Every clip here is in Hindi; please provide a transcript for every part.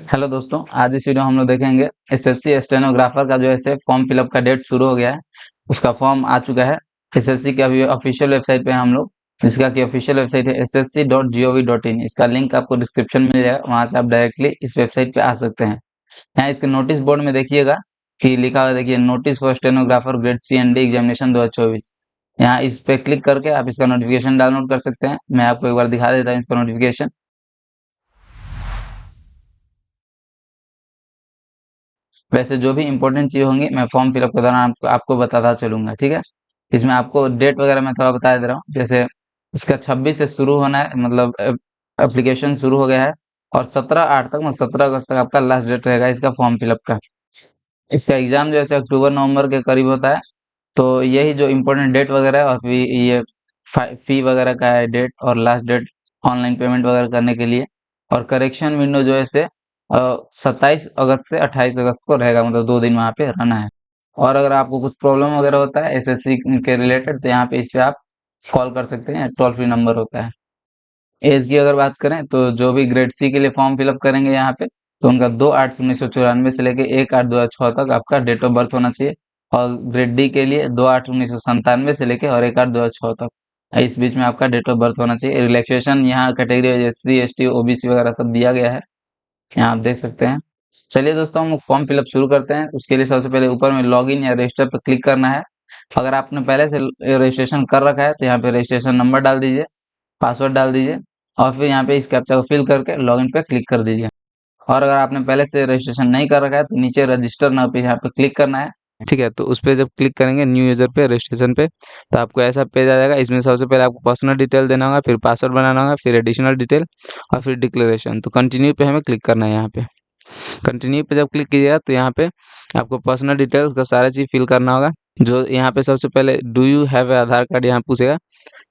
हेलो दोस्तों, आज इस वीडियो में हम लोग देखेंगे एसएससी स्टेनोग्राफर का जो है फॉर्म फिलअप का डेट शुरू हो गया है। उसका फॉर्म आ चुका है एसएससी के अभी ऑफिशियल वेबसाइट पे हैं हम लोग, जिसका कि ऑफिशियल वेबसाइट है ssc.gov.in। इसका लिंक आपको डिस्क्रिप्शन में मिल जाएगा, वहां से आप डायरेक्टली इस वेबसाइट पे आ सकते हैं। यहाँ इसके नोटिस बोर्ड में देखिएगा कि लिखा हुआ देखिए, notice for stenographer grade C and D examination 2024। यहाँ इस पे क्लिक करके आप इसका नोटिफिकेशन डाउनलोड कर सकते हैं। मैं आपको एक बार दिखा देता हूँ इसका नोटिफिकेशन। वैसे जो भी इंपॉर्टेंट चीज होंगी मैं फॉर्म फिलअप के दौरान आपको बताता चलूंगा, ठीक है। इसमें आपको डेट वगैरह मैं थोड़ा बता दे रहा हूँ। जैसे इसका 26 से शुरू होना है, मतलब एप्लीकेशन शुरू हो गया है, और 17/8 तक, मतलब 17 अगस्त तक आपका लास्ट डेट रहेगा इसका फॉर्म फिलअप का। इसका एग्जाम जो है अक्टूबर नवंबर के करीब होता है। तो यही जो इम्पोर्टेंट डेट वगैरह है, और फिर ये फी वगैरह का है डेट, और लास्ट डेट ऑनलाइन पेमेंट वगैरह करने के लिए। और करेक्शन विंडो जो है 27 अगस्त से 28 अगस्त को रहेगा, मतलब 2 दिन वहाँ पे रहना है। और अगर आपको कुछ प्रॉब्लम वगैरह होता है एसएससी के रिलेटेड, तो यहाँ पे इस पे आप कॉल कर सकते हैं, टोल फ्री नंबर होता है। एज की अगर बात करें तो जो भी ग्रेड सी के लिए फॉर्म फिलअप करेंगे यहाँ पे, तो उनका 2/8/1994 से लेके 1/8/2006 तक आपका डेट ऑफ बर्थ होना चाहिए। और ग्रेड डी के लिए 2/8/1997 से लेके और 1/8/2006 तक इस बीच में आपका डेट ऑफ बर्थ होना चाहिए। रिलैक्सेशन यहाँ कैटेगरी एससी एसटी ओबीसी वगैरह सब दिया गया है, यहाँ आप देख सकते हैं। चलिए दोस्तों, हम फॉर्म फिलअप शुरू करते हैं। उसके लिए सबसे पहले ऊपर में लॉगिन या रजिस्टर पर क्लिक करना है। अगर आपने पहले से रजिस्ट्रेशन कर रखा है तो यहाँ पे रजिस्ट्रेशन नंबर डाल दीजिए, पासवर्ड डाल दीजिए, और फिर यहाँ पे इस कैप्चा को फिल करके लॉगिन पे क्लिक कर दीजिए। और अगर आपने पहले से रजिस्ट्रेशन नहीं कर रखा है तो नीचे रजिस्टर नाउ पे यहाँ पे क्लिक करना है। ठीक है, तो उस पर जब क्लिक करेंगे न्यू यूजर पे रजिस्ट्रेशन पे, तो आपको ऐसा पेज आ जाएगा। इसमें सबसे पहले आपको पर्सनल डिटेल देना होगा, फिर पासवर्ड बनाना होगा, फिर एडिशनल डिटेल, और फिर डिक्लेरेशन। तो कंटिन्यू पे हमें क्लिक करना है। यहाँ पे कंटिन्यू पे जब क्लिक कीजिएगा तो यहाँ पे आपको पर्सनल डिटेल्स का सारा चीज़ फिल करना होगा। जो यहाँ पे सबसे पहले do you have Aadhaar card यहाँ पूछेगा,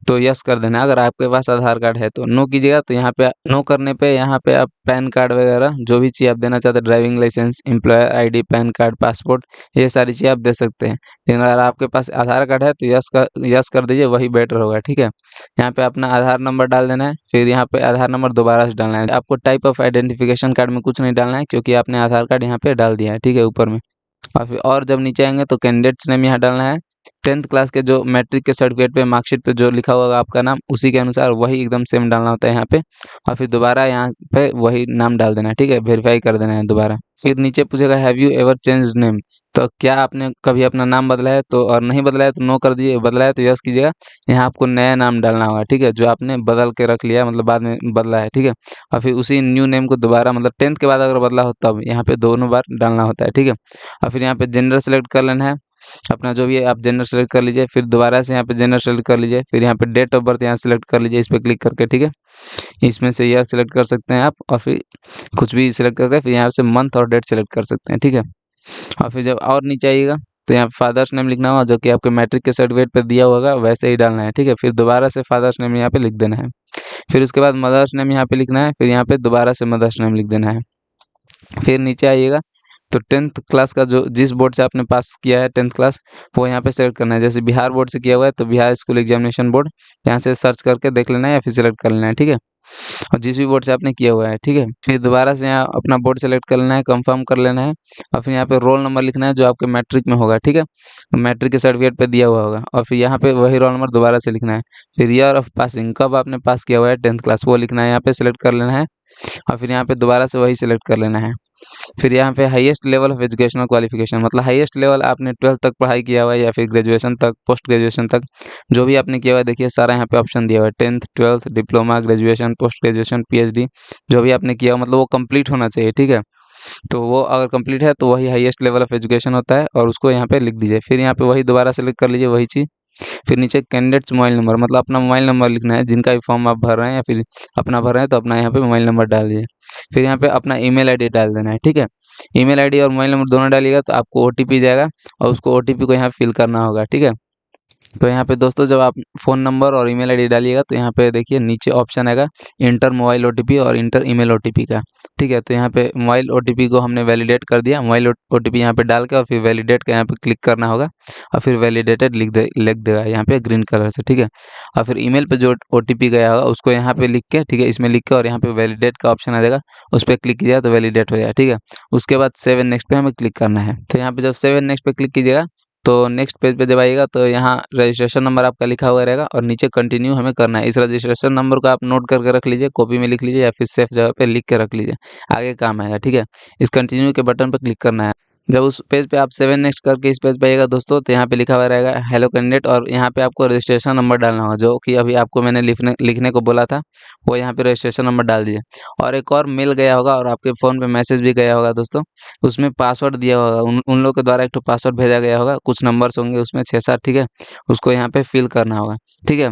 तो यस कर देना है। अगर आपके पास आधार कार्ड है तो नो कीजिएगा। तो यहाँ पे नो करने पे यहाँ पे आप पैन कार्ड वगैरह जो भी चीज़ आप देना चाहते हैं, driving licence, employer ID, PAN card, passport, ये सारी चीज़ आप दे सकते हैं। लेकिन अगर आपके पास आधार कार्ड है तो यस कर दीजिए, वही बेटर होगा, ठीक है। यहाँ पे अपना आधार नंबर डाल देना है, फिर यहाँ पे आधार नंबर दोबारा से डालना है। आपको टाइप ऑफ आइडेंटिफिकेशन कार्ड में कुछ नहीं डालना है, क्योंकि आपने आधार कार्ड यहाँ पे डाल दिया है, ठीक है, ऊपर में। और फिर और जब नीचे आएंगे तो कैंडिडेट्स नेम यहाँ डालना है। 10th क्लास के जो मैट्रिक के सर्टिफिकेट पे, मार्कशीट पे जो लिखा होगा आपका नाम, उसी के अनुसार वही एकदम सेम डालना होता है यहाँ पे। और फिर दोबारा यहाँ पे वही नाम डाल देना है, ठीक है, वेरीफाई कर देना है दोबारा। फिर नीचे पूछेगा have you ever change name, तो क्या आपने कभी अपना नाम बदला है, तो और नहीं बदला है तो नो कर दीजिए, बदला है तो यस कीजिएगा। यहाँ आपको नया नाम डालना होगा, ठीक है, जो आपने बदल के रख लिया है, मतलब बाद में बदला है, ठीक है। और फिर उसी न्यू नेम को दोबारा, मतलब 10th के बाद अगर बदला हो तब यहाँ पे दोनों बार डालना होता है, ठीक है। और फिर यहाँ पे जेंडर सेलेक्ट कर लेना है अपना, जो भी है आप जेंडर सेलेक्ट कर लीजिए। फिर दोबारा से यहाँ पे जेंडर सेलेक्ट कर लीजिए, फिर यहाँ पे डेट ऑफ बर्थ यहाँ सेलेक्ट कर लीजिए, इस पर क्लिक करके, ठीक है। इसमें से यह सेलेक्ट कर सकते हैं आप, और फिर कुछ भी सिलेक्ट करके फिर यहाँ से मंथ और डेट सेलेक्ट कर सकते हैं, ठीक है। और फिर जब और नीचे आइएगा तो यहाँ फादर्स नेम लिखना होगा, जो कि आपके मैट्रिक के सर्टिफिकेट पे दिया होगा वैसे ही डालना है, ठीक है। फिर दोबारा से फादर्स नेम यहाँ पे लिख देना है। फिर उसके बाद मदर्स नेम यहाँ पे लिखना है, फिर यहाँ पे दोबारा से मदर्स नेम लिख देना है। फिर नीचे आइएगा तो 10th क्लास का जो जिस बोर्ड से आपने पास किया है 10th क्लास, वो यहाँ पे सेलेक्ट करना है। जैसे बिहार बोर्ड से किया हुआ है तो बिहार स्कूल एग्जामिनेशन बोर्ड, यहाँ से सर्च करके देख लेना है या फिर सेलेक्ट कर लेना है, ठीक है। और जिस भी बोर्ड से आपने किया हुआ है, ठीक है। फिर दोबारा से यहाँ अपना बोर्ड सेलेक्ट कर लेना है, कंफर्म कर लेना है, और फिर यहाँ पे रोल नंबर लिखना है जो आपके मैट्रिक में होगा, ठीक है, मैट्रिक के सर्टिफिकेट पे दिया हुआ होगा। और फिर यहाँ पे वही रोल नंबर दोबारा से लिखना है। फिर ईयर ऑफ पासिंग, कब आपने पास किया हुआ है 10th क्लास, वो लिखना है, यहाँ पे सेलेक्ट कर लेना है। और फिर यहाँ पे दोबारा से वही सेलेक्ट कर लेना है। फिर यहाँ पे highest level of educational qualification, मतलब हाईएस्ट लेवल आपने 12th तक पढ़ाई किया हुआ है या फिर ग्रेजुएशन तक, पोस्ट ग्रेजुएशन तक, जो भी आपने किया हुआ है, देखिए सारा यहाँ पे ऑप्शन दिया हुआ है। 10th 12th diploma, graduation, post graduation, PhD, जो भी आपने किया हो, मतलब वो कंप्लीट होना चाहिए, ठीक है। तो वो अगर कंप्लीट है तो वही हाईएस्ट लेवल ऑफ एजुकेशन होता है, और उसको यहाँ पे लिख दीजिए। फिर यहाँ पे वही दोबारा सेलेक्ट कर लीजिए वही चीज़। फिर नीचे कैंडिडेट्स मोबाइल नंबर, मतलब अपना मोबाइल नंबर लिखना है, जिनका भी फॉर्म आप भर रहे हैं या फिर अपना भर रहे हैं तो अपना यहाँ पे मोबाइल नंबर डाल दीजिए। फिर यहाँ पे अपना ईमेल आईडी डाल देना है, ठीक है। ईमेल आईडी और मोबाइल नंबर दोनों डालिएगा तो आपको ओटीपी जाएगा, और उसको ओटीपी को यहाँ फिल करना होगा, ठीक है। तो यहाँ पे दोस्तों जब आप फ़ोन नंबर और ईमेल आईडी डालिएगा तो यहाँ पे देखिए नीचे ऑप्शन आएगा इंटर मोबाइल ओटीपी और इंटर ईमेल ओटीपी का। ठीक है, तो यहाँ पे मोबाइल ओटीपी को हमने वैलिडेट कर दिया। मोबाइल ओटीपी यहाँ पे डाल के और फिर वैलिडेट का यहाँ पे क्लिक करना होगा और फिर वैलिडेटेड लिख देगा यहाँ पे ग्रीन कलर से। ठीक है, और फिर ईमेल पे जो ओटीपी गया होगा उसको यहाँ पे लिख के, ठीक है, इसमें लिख के और यहाँ पे वैलिडेट का ऑप्शन आ जाएगा, उस पर क्लिक कीजिएगा तो वैलिडेट हो जाएगा। ठीक है, उसके बाद सेव एंड नेक्स्ट पे हमें क्लिक करना है। तो यहाँ पे जब सेव एंड नेक्स्ट पे क्लिक कीजिएगा तो नेक्स्ट पेज पे जब आइएगा तो यहाँ रजिस्ट्रेशन नंबर आपका लिखा हुआ रहेगा और नीचे कंटिन्यू हमें करना है। इस रजिस्ट्रेशन नंबर को आप नोट करके रख लीजिए, कॉपी में लिख लीजिए या फिर सेफ जगह पे लिख के रख लीजिए, आगे काम आएगा। ठीक है, इस कंटिन्यू के बटन पर क्लिक करना है। जब उस पेज पे आप सेवन नेक्स्ट करके इस पेज पे आइएगा दोस्तों तो यहाँ पे लिखा हुआ रहेगा हेलो कैंडिडेट और यहाँ पे आपको रजिस्ट्रेशन नंबर डालना होगा, जो कि अभी आपको मैंने लिखने को बोला था, वो यहाँ पे रजिस्ट्रेशन नंबर डाल दीजिए। और एक और मेल गया होगा और आपके फ़ोन पे मैसेज भी गया होगा दोस्तों, उसमें पासवर्ड दिया होगा, उन लोग के द्वारा एक तो पासवर्ड भेजा गया होगा, कुछ नंबर्स होंगे उसमें 6-7। ठीक है, उसको यहाँ पे फिल करना होगा। ठीक है,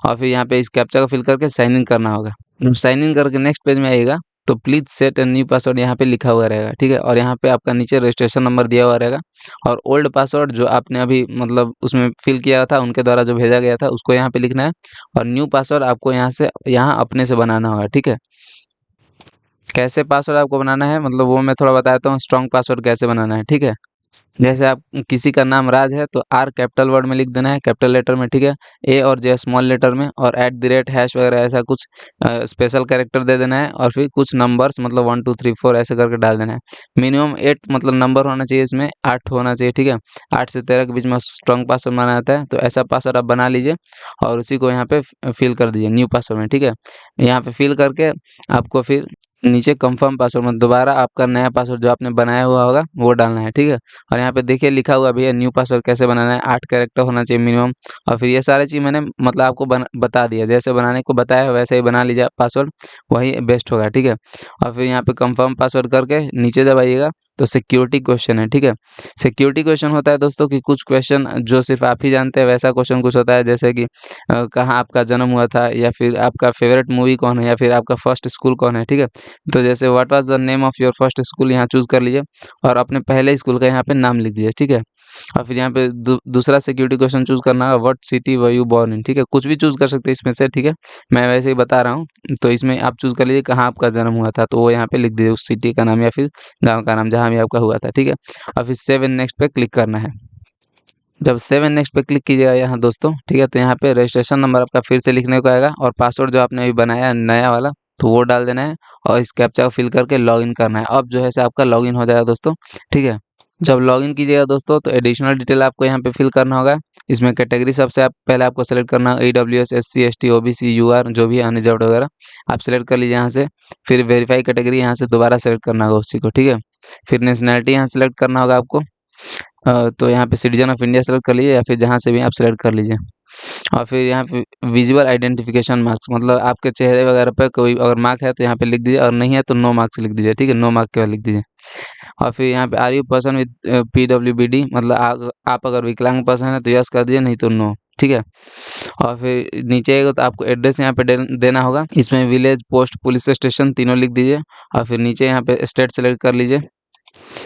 और फिर यहाँ पे इस कैप्चा को फिल करके साइन इन करना होगा। साइन इन करके नेक्स्ट पेज में आइएगा तो please set a new password यहाँ पे लिखा हुआ रहेगा। ठीक है, और यहाँ पे आपका नीचे रजिस्ट्रेशन नंबर दिया हुआ रहेगा और ओल्ड पासवर्ड जो आपने अभी मतलब उसमें फिल किया था उनके द्वारा जो भेजा गया था उसको यहाँ पे लिखना है और न्यू पासवर्ड आपको यहाँ अपने से बनाना होगा। ठीक है, कैसे पासवर्ड आपको बनाना है मतलब वो मैं थोड़ा बताता हूँ, स्ट्रॉन्ग पासवर्ड कैसे बनाना है। ठीक है, जैसे आप किसी का नाम राज है तो आर कैपिटल वर्ड में लिख देना है, कैपिटल लेटर में। ठीक है, ए और जे स्मॉल लेटर में और एट द रेट हैश वगैरह ऐसा कुछ स्पेशल कैरेक्टर दे देना है और फिर कुछ नंबर्स मतलब 1 2 3 4 ऐसे करके डाल देना है। मिनिमम 8 मतलब नंबर होना चाहिए, इसमें 8 होना चाहिए। ठीक है, 8 से 13 के बीच में स्ट्रॉन्ग पासवर्ड बनाना आता है, तो ऐसा पासवर्ड आप बना लीजिए और उसी को यहाँ पे फिल कर दीजिए न्यू पासवर्ड में। ठीक है, यहाँ पे फिल करके आपको फिर नीचे कंफर्म पासवर्ड में दोबारा आपका नया पासवर्ड जो आपने बनाया हुआ होगा वो डालना है। ठीक है, और यहाँ पे देखिए लिखा हुआ भी है न्यू पासवर्ड कैसे बनाना है, 8 कैरेक्टर होना चाहिए मिनिमम। और फिर ये सारी चीज़ मैंने मतलब आपको बता दिया, जैसे बनाने को बताया वैसे ही बना लीजिए पासवर्ड, वही बेस्ट होगा। ठीक है, और फिर यहाँ पे कंफर्म पासवर्ड करके नीचे जब आइएगा तो सिक्योरिटी क्वेश्चन है। ठीक है, सिक्योरिटी क्वेश्चन होता है दोस्तों कि कुछ क्वेश्चन जो सिर्फ आप ही जानते हैं वैसा क्वेश्चन कुछ होता है, जैसे कि कहाँ आपका जन्म हुआ था या फिर आपका फेवरेट मूवी कौन है या फिर आपका फर्स्ट स्कूल कौन है। ठीक है, तो जैसे what was the name of your first school यहाँ चूज़ कर लीजिए और अपने पहले स्कूल का यहाँ पे नाम लिख दीजिए। ठीक है, और फिर यहाँ पे दूसरा सिक्योरिटी क्वेश्चन चूज़ करना है, what city were you born in. ठीक है, कुछ भी चूज़ कर सकते हैं इसमें से। ठीक है, मैं वैसे ही बता रहा हूँ, तो इसमें आप चूज़ कर लीजिए कहाँ आपका जन्म हुआ था, तो वो यहाँ पे लिख दीजिए उस सिटी का नाम या फिर गाँव का नाम जहाँ भी आपका हुआ था। ठीक है, और फिर सेव एंड नेक्स्ट पे क्लिक करना है। जब सेव एंड नेक्स्ट पे क्लिक कीजिएगा यहाँ दोस्तों, ठीक है, तो यहाँ पे रजिस्ट्रेशन नंबर आपका फिर से लिखने को आएगा और पासवर्ड जो आपने अभी बनाया है नया वाला तो वो डाल देना है और इस कैप्चा को फिल करके लॉगिन करना है। अब जो है से आपका लॉगिन हो जाएगा दोस्तों। ठीक है, जब लॉगिन कीजिएगा दोस्तों तो एडिशनल डिटेल आपको यहाँ पे फिल करना होगा। इसमें कैटेगरी सबसे आप पहले आपको सेलेक्ट करना है EWS SC ST OBC UR जो भी है अनरिजर्व्ड वगैरह आप सेलेक्ट कर लीजिए यहाँ से। फिर वेरीफाई कैटेगरी यहाँ से दोबारा सेलेक्ट करना होगा उसी को। ठीक है, फिर नेशनैलिटी यहाँ सेलेक्ट करना होगा आपको। तो यहाँ पे सिटीजन ऑफ इंडिया सेलेक्ट कर लीजिए या फिर जहाँ से भी आप सेलेक्ट कर लीजिए। और फिर यहाँ पे विजुअल आइडेंटिफिकेशन मार्क्स मतलब आपके चेहरे वगैरह पे कोई अगर मार्क है तो यहाँ पे लिख दीजिए और नहीं है तो नो मार्क्स लिख दीजिए। ठीक है, नो मार्क केवल लिख दीजिए। और फिर यहाँ पे are you person with PWBD मतलब आप अगर विकलांग पर्सन है तो यस कर दीजिए, नहीं तो नो। ठीक है, और फिर नीचे आएगा तो आपको एड्रेस यहाँ पे देना होगा, इसमें विलेज पोस्ट पुलिस स्टेशन तीनों लिख दीजिए और फिर नीचे यहाँ पे स्टेट सेलेक्ट कर लीजिए।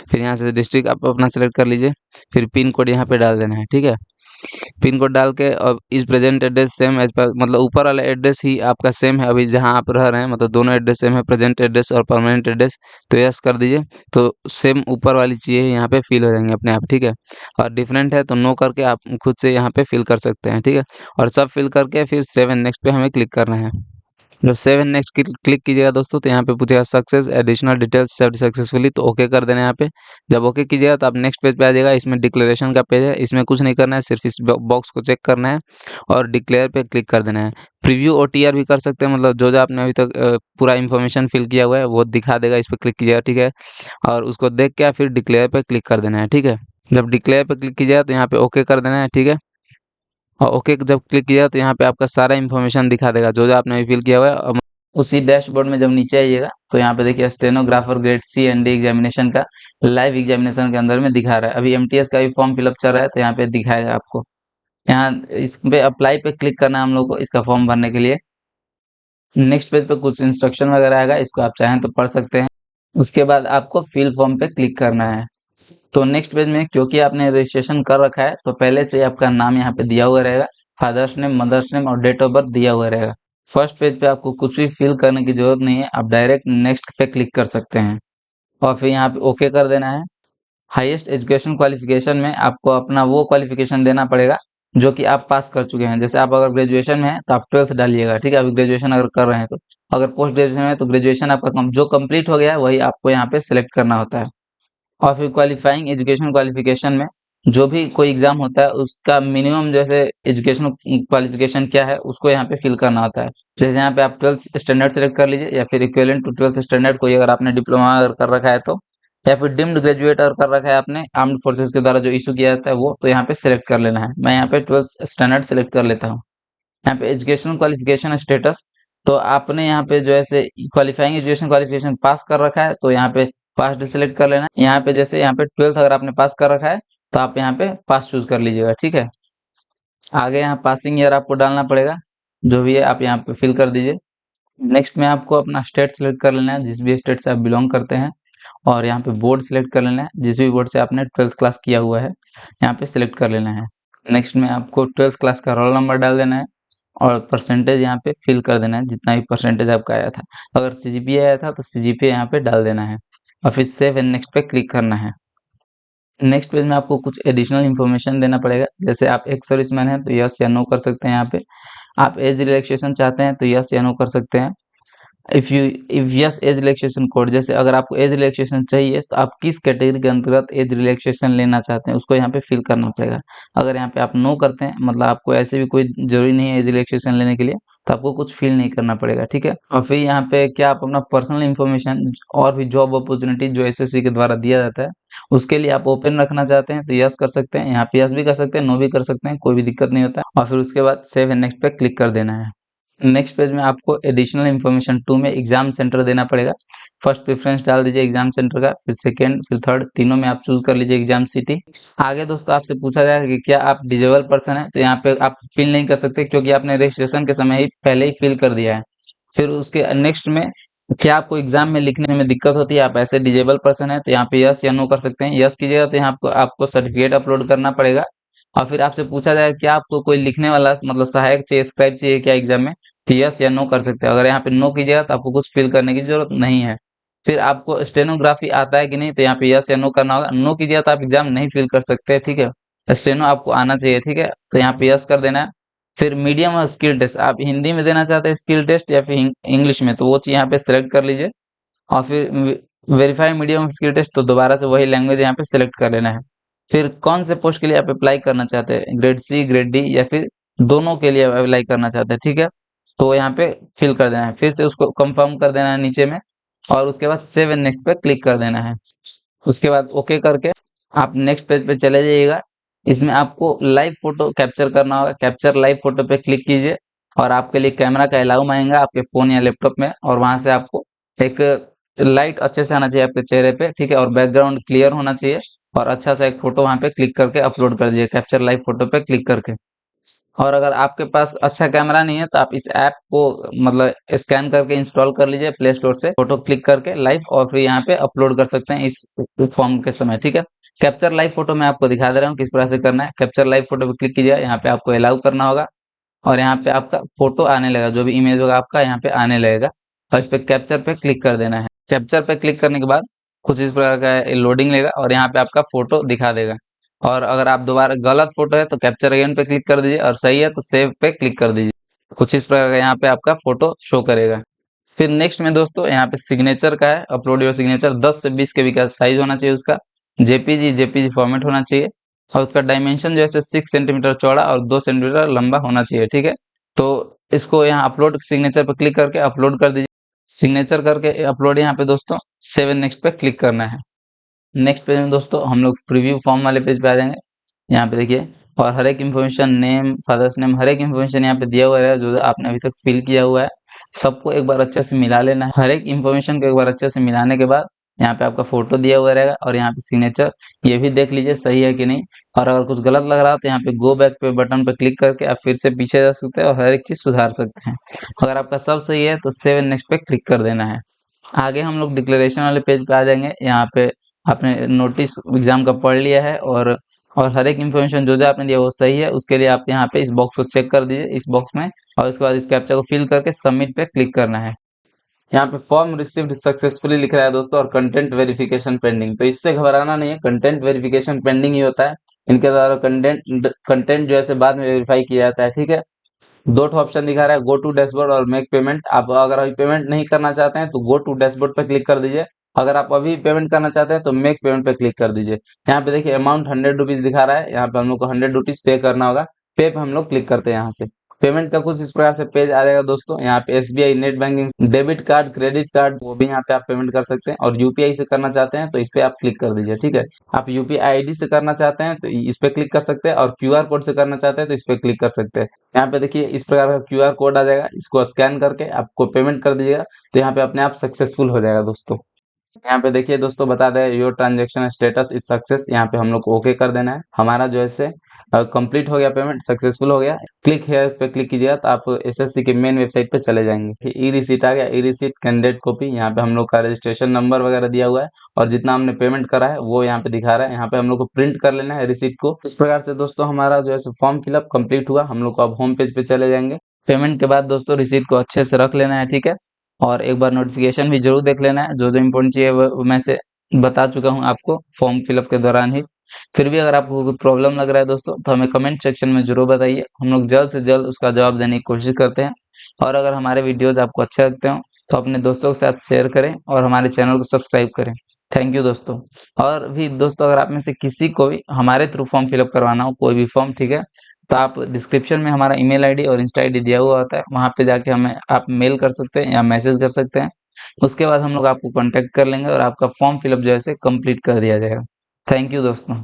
फिर यहाँ से डिस्ट्रिक्ट आप अपना सेलेक्ट कर लीजिए, फिर पिन कोड यहाँ पे डाल देना है। ठीक है, पिन कोड डाल के और इस present address same as per मतलब ऊपर वाला एड्रेस ही आपका सेम है अभी जहाँ आप रह रहे हैं, मतलब दोनों एड्रेस सेम है, प्रेजेंट एड्रेस और परमानेंट एड्रेस, तो यस कर दीजिए। तो सेम ऊपर वाली चीज़ें यहाँ पे फिल हो जाएंगी अपने आप। ठीक है, और डिफरेंट है तो नो करके आप खुद से यहाँ पे फिल कर सकते हैं। ठीक है, और सब फिल करके फिर सेव एंड नेक्स्ट पे हमें क्लिक करना है। जब सेव एंड नेक्स्ट क्लिक कीजिएगा दोस्तों तो यहाँ पे पूछेगा success additional details saved successfully, तो ओके कर देना है यहाँ पे। जब ओके कीजिएगा तो आप नेक्स्ट पेज पे आ जाएगा, इसमें डिक्लेरेशन का पेज है, इसमें कुछ नहीं करना है, सिर्फ इस बॉक्स को चेक करना है और डिक्लेयर पे क्लिक कर देना है। प्रीव्यू OTR भी कर सकते हैं, मतलब जो आपने अभी तक पूरा इन्फॉर्मेशन फिल किया हुआ है वो दिखा देगा, इस पर क्लिक कीजिएगा। ठीक है, और उसको देख के फिर डिक्लेयर पे क्लिक कर देना है। ठीक है, जब डिक्लेयर पे क्लिक कीजिएगा तो यहाँ पे ओके कर देना है। ठीक है, और ओके जब क्लिक किया तो यहाँ पे आपका सारा इन्फॉर्मेशन दिखा देगा जो आपने अभी फिल किया हुआ है। उसी डैशबोर्ड में जब नीचे आइएगा तो यहाँ पे देखिए stenographer grade C and D examination का लाइव एग्जामिनेशन के अंदर में दिखा रहा है। अभी MTS का भी फॉर्म फिलअप चल रहा है तो यहाँ पे दिखाएगा आपको। यहाँ इस पे अप्लाई पे क्लिक करना है हम लोग को इसका फॉर्म भरने के लिए। नेक्स्ट पेज पे कुछ इंस्ट्रक्शन वगैरह आएगा, इसको आप चाहें तो पढ़ सकते हैं। उसके बाद आपको फिल फॉर्म पे क्लिक करना है। तो नेक्स्ट पेज में क्योंकि आपने रजिस्ट्रेशन कर रखा है तो पहले से आपका नाम यहाँ पे दिया हुआ रहेगा, फादर्स नेम, मदर्स नेम और डेट ऑफ बर्थ दिया हुआ रहेगा। फर्स्ट पेज पे आपको कुछ भी फिल करने की जरूरत नहीं है, आप डायरेक्ट नेक्स्ट पे क्लिक कर सकते हैं और फिर यहाँ पे ओके कर देना है। हाईएस्ट एजुकेशन क्वालिफिकेशन में आपको अपना वो क्वालिफिकेशन देना पड़ेगा जो कि आप पास कर चुके हैं। जैसे आप अगर ग्रेजुएशन में हैं तो आप 12th डालिएगा, ठीक है। अभी ग्रेजुएशन अगर कर रहे हैं तो, अगर पोस्ट ग्रेजुएशन है तो ग्रेजुएशन आपका जो कंप्लीट हो गया है वही आपको यहाँ पे सिलेक्ट करना होता है। और फिर क्वालिफाइंग एजुकेशन क्वालिफिकेशन में जो भी कोई एग्जाम होता है उसका मिनिमम जैसे एजुकेशन क्वालिफिकेशन क्या है उसको यहाँ पे फिल करना होता है। जैसे यहाँ पे आप 12th स्टैंडर्ड सेलेक्ट कर लीजिए या फिर इक्विवेलेंट टू 12th स्टैंडर्ड कोई अगर आपने डिप्लोमा अगर कर रखा है तो, या फिर डिम्ड ग्रेजुएट अगर कर रखा है आपने आर्म्ड फोर्सेस के द्वारा जो इशू किया जाता है वो, तो यहाँ पे सिलेक्ट कर लेना है। मैं यहाँ पे 12th स्टैंडर्ड सेलेक्ट कर लेता हूँ। यहाँ पे एजुकेशन क्वालिफिकेशन स्टेटस, तो आपने यहाँ पे जो है से क्वालिफाइंग एजुकेशन क्वालिफिकेशन पास कर रखा है तो यहाँ पे पास सिलेक्ट कर लेना है। यहाँ पे जैसे यहाँ पे 12th अगर आपने पास कर रखा है तो आप यहाँ पे पास चूज कर लीजिएगा, ठीक है। आगे यहाँ पासिंग ईयर आपको डालना पड़ेगा, जो भी है आप यहाँ पे फिल कर दीजिए। नेक्स्ट में आपको अपना स्टेट सेलेक्ट कर लेना है, जिस भी स्टेट से आप बिलोंग करते हैं, और यहाँ पे बोर्ड सेलेक्ट कर लेना है, जिस भी बोर्ड से आपने 12th क्लास किया हुआ है यहाँ पे सिलेक्ट कर लेना है। नेक्स्ट में आपको 12th क्लास का रोल नंबर डाल देना है और परसेंटेज यहाँ पे फिल कर देना है, जितना भी परसेंटेज आपका आया था। अगर सीजीपीए आया था तो सीजीपीए यहाँ पे डाल देना है और फिर सेव एंड नेक्स्ट पे क्लिक करना है। नेक्स्ट पेज में आपको कुछ एडिशनल इन्फॉर्मेशन देना पड़ेगा। जैसे आप एक सर्विसमैन हैं तो यस या नो कर सकते हैं यहाँ पे। आप एज रिलैक्सेशन चाहते हैं तो यस या नो कर सकते हैं। If yes age relaxation code, जैसे अगर आपको एज रिलैक्सेशन चाहिए तो आप किस कैटेगरी के अंतर्गत एज रिलैक्सेशन लेना चाहते हैं उसको यहाँ पे फिल करना पड़ेगा। अगर यहाँ पे आप नो करते हैं मतलब आपको ऐसे भी कोई जरूरी नहीं है एज रिलैक्सेशन लेने के लिए, तो आपको कुछ फिल नहीं करना पड़ेगा, ठीक है। और फिर यहाँ पे क्या आप अपना पर्सनल इन्फॉर्मेशन और भी जॉब अपॉर्चुनिटी जो एसएससी के द्वारा दिया जाता है उसके लिए आप ओपन रखना चाहते हैं तो यस कर सकते हैं। यहाँ पे यस भी कर सकते हैं, नो भी कर सकते हैं, कोई भी दिक्कत नहीं होता। और फिर उसके बाद सेव एंड नेक्स्ट पे क्लिक कर देना है। नेक्स्ट पेज में आपको एडिशनल इन्फॉर्मेशन 2 में एग्जाम सेंटर देना पड़ेगा। फर्स्ट प्रेफरेंस डाल दीजिए एग्जाम सेंटर का, फिर सेकंड, फिर थर्ड, तीनों में आप चूज कर लीजिए एग्जाम सिटी। आगे दोस्तों आपसे पूछा जाएगा कि क्या आप डिजेबल पर्सन है, तो यहाँ पे आप फिल नहीं कर सकते क्योंकि आपने रजिस्ट्रेशन के समय ही पहले ही फिल कर दिया है। फिर उसके नेक्स्ट में क्या आपको एग्जाम में लिखने में दिक्कत होती है, आप ऐसे डिजेबल पर्सन है तो यहाँ पे यस या नो कर सकते हैं। यस कीजिएगा तो यहाँ आपको सर्टिफिकेट अपलोड करना पड़ेगा। और फिर आपसे पूछा जाएगा क्या आपको कोई लिखने वाला मतलब सहायक चाहिए, स्क्राइब चाहिए क्या एग्जाम में, तो यस या नो कर सकते हैं। अगर यहाँ पे नो कीजिएगा तो आपको कुछ फिल करने की जरूरत नहीं है। फिर आपको स्टेनोग्राफी आता है कि नहीं, तो यहाँ पे यस या नो करना होगा। नो कीजिएगा तो आप एग्जाम नहीं फिल कर सकते, ठीक है। स्टेनो आपको आना चाहिए, ठीक है, तो यहाँ पे यस कर देना है। फिर मीडियम और स्किल टेस्ट, आप हिंदी में देना चाहते हैं स्किल टेस्ट या फिर इंग्लिश में, तो वो चीज यहाँ पे सिलेक्ट कर लीजिए। और फिर वेरीफाई मीडियम स्किल टेस्ट, तो दोबारा से वही लैंग्वेज यहाँ पे सिलेक्ट कर लेना है। फिर कौन से पोस्ट के लिए आप अप्लाई करना चाहते हैं, ग्रेड सी, ग्रेड डी या फिर दोनों के लिए अप्लाई करना चाहते हैं, ठीक है, तो यहाँ पे फिल कर देना है। फिर से उसको कंफर्म कर देना है नीचे में और उसके बाद सेव एंड नेक्स्ट पे क्लिक कर देना है। उसके बाद ओके करके आप नेक्स्ट पेज पे चले जाइएगा। इसमें आपको लाइव फोटो कैप्चर करना होगा, कैप्चर लाइव फोटो पे क्लिक कीजिए और आपके लिए कैमरा का अलाउ मांगेगा आपके फोन या लैपटॉप में, और वहां से आपको एक लाइट अच्छे से आना चाहिए आपके चेहरे पे, ठीक है, और बैकग्राउंड क्लियर होना चाहिए और अच्छा सा एक फोटो वहां पे क्लिक करके अपलोड कर दीजिए, कैप्चर लाइव फोटो पे क्लिक करके। और अगर आपके पास अच्छा कैमरा नहीं है तो आप इस ऐप को मतलब स्कैन करके इंस्टॉल कर लीजिए प्ले स्टोर से, फोटो क्लिक करके लाइव, और फिर यहाँ पे अपलोड कर सकते हैं इस फॉर्म के समय, ठीक है। कैप्चर लाइव फोटो मैं आपको दिखा दे रहा हूँ किस प्रकार से करना है। कैप्चर लाइव फोटो पे क्लिक कीजिए, यहाँ पे आपको अलाउ करना होगा और यहाँ पे आपका फोटो आने लगेगा, जो भी इमेज होगा आपका यहाँ पे आने लगेगा और इस पे कैप्चर पे क्लिक कर देना है। कैप्चर पे क्लिक करने के बाद कुछ इस प्रकार का लोडिंग लेगा और यहाँ पे आपका फोटो दिखा देगा। और अगर आप दोबारा गलत फोटो है तो कैप्चर अगेन पे क्लिक कर दीजिए और सही है तो सेव पे क्लिक कर दीजिए। कुछ इस प्रकार का यहाँ पे आपका फोटो शो करेगा। फिर नेक्स्ट में दोस्तों यहाँ पे सिग्नेचर का है, अपलोड योर सिग्नेचर, 10 से 20 के का साइज होना चाहिए उसका, जेपीजी फॉर्मेट होना चाहिए और उसका डायमेंशन जो है 6 सेंटीमीटर चौड़ा और 2 सेंटीमीटर लंबा होना चाहिए, ठीक है। तो इसको यहाँ अपलोड सिग्नेचर पर क्लिक करके अपलोड कर दीजिए। सिग्नेचर करके अपलोड यहाँ पे दोस्तों सेव एंड नेक्स्ट पे क्लिक करना है। नेक्स्ट पेज में दोस्तों हम लोग प्रीव्यू फॉर्म वाले पेज पे आ जाएंगे। यहाँ पे देखिए, और हर एक इन्फॉर्मेशन, नेम, फादर्स नेम, हर एक इन्फॉर्मेशन यहाँ पे दिया हुआ है जो आपने अभी तक फिल किया हुआ है, सबको एक बार अच्छे से मिला लेना है। हर एक इन्फॉर्मेशन को एक बार अच्छे से मिलाने के बाद यहाँ पे आपका फोटो दिया हुआ रहेगा और यहाँ पे सिग्नेचर, ये भी देख लीजिए सही है कि नहीं। और अगर कुछ गलत लग रहा है तो यहाँ पे गो बैक पे बटन पे क्लिक करके आप फिर से पीछे जा सकते हैं और हर एक चीज सुधार सकते हैं। अगर आपका सब सही है तो सेव एंड नेक्स्ट पे क्लिक कर देना है। आगे हम लोग डिक्लेरेशन वाले पेज पे आ जाएंगे। यहाँ पे आपने नोटिस एग्जाम का पढ़ लिया है और हर एक इन्फॉर्मेशन जो जो आपने दिया वो सही है, उसके लिए आप यहाँ पे इस बॉक्स को चेक कर दीजिए इस बॉक्स में, और उसके बाद इस कैप्चा को फिल करके सबमिट पे क्लिक करना है। यहाँ पे फॉर्म रिसीव्ड सक्सेसफुली लिख रहा है दोस्तों, और कंटेंट वेरिफिकेशन पेंडिंग, तो इससे घबराना नहीं है, कंटेंट वेरिफिकेशन पेंडिंग ही होता है। इनके द्वारा कंटेंट कंटेंट जो है से बाद में वेरीफाई किया जाता है, ठीक है। दो ठो ऑप्शन दिखा रहा है, गो टू डैशबोर्ड और मेक पेमेंट। आप अगर अभी पेमेंट नहीं करना चाहते हैं तो गो टू डैशबोर्ड पे क्लिक कर दीजिए, अगर आप अभी पेमेंट करना चाहते हैं तो मेक पेमेंट पे क्लिक कर दीजिए। यहाँ पे देखिए अमाउंट 100 रुपीज दिखा रहा है, यहाँ पे हम लोग को 100 रुपीज पे करना होगा। पे पे हम लोग क्लिक करते हैं यहाँ से। पेमेंट का कुछ इस प्रकार से पेज आ जाएगा दोस्तों। यहाँ पे SBI net banking, debit card, credit card, वो भी यहाँ पे आप पेमेंट कर सकते हैं, और यूपीआई से करना चाहते हैं तो इस पे आप क्लिक कर दीजिए, ठीक है। आप यूपीआई आईडी से करना चाहते हैं तो इस पे क्लिक कर सकते हैं, और क्यूआर कोड से करना चाहते हैं तो इस पे क्लिक कर सकते हैं। यहाँ पे देखिए इस प्रकार का क्यूआर कोड आ जाएगा, इसको स्कैन करके आपको पेमेंट कर दीजिएगा, तो यहाँ पे अपने आप सक्सेसफुल हो जाएगा दोस्तों। यहाँ पे देखिए दोस्तों बता दें your transaction status is success, यहाँ पे हम लोग को ओके कर देना है। हमारा जो है से कंप्लीट हो गया, पेमेंट सक्सेसफुल हो गया। क्लिक हेयर पे क्लिक कीजिएगा तो आप एसएससी के मेन वेबसाइट पे चले जाएंगे। ई रिसीट आ गया, ई रिसीट कैंडिडेट कॉपी, यहाँ पे हम लोग का रजिस्ट्रेशन नंबर वगैरह दिया हुआ है, और जितना हमने पेमेंट करा है वो यहाँ पे दिखा रहा है। यहाँ पे हम लोग को प्रिंट कर लेना है रिसीट को। इस प्रकार से दोस्तों हमारा जो है फॉर्म फिलअप कंप्लीट हुआ। हम लोग को अब होम पेज पे चले जाएंगे। पेमेंट के बाद दोस्तों रिसीट को अच्छे से रख लेना है, ठीक है। और एक बार नोटिफिकेशन भी जरूर देख लेना है, जो जो इम्पोर्टेंट चाहिए वो मैं से बता चुका हूँ आपको फॉर्म फिलअप के दौरान ही। फिर भी अगर आपको कोई प्रॉब्लम लग रहा है दोस्तों तो हमें कमेंट सेक्शन में जरूर बताइए, हम लोग जल्द से जल्द उसका जवाब देने की कोशिश करते हैं। और अगर हमारे वीडियोज आपको अच्छे लगते हो तो अपने दोस्तों के साथ शेयर करें और हमारे चैनल को सब्सक्राइब करें। थैंक यू दोस्तों। और भी दोस्तों अगर आप में से किसी को भी हमारे थ्रू फॉर्म फिलअप करवाना हो, कोई भी फॉर्म, ठीक है, तो आप डिस्क्रिप्शन में हमारा ईमेल आईडी और इंस्टा आईडी दिया हुआ होता है, वहाँ पे जाके हमें आप मेल कर सकते हैं या मैसेज कर सकते हैं। उसके बाद हम लोग आपको कांटेक्ट कर लेंगे और आपका फॉर्म फिलअप जो है से कंप्लीट कर दिया जाएगा। थैंक यू दोस्तों।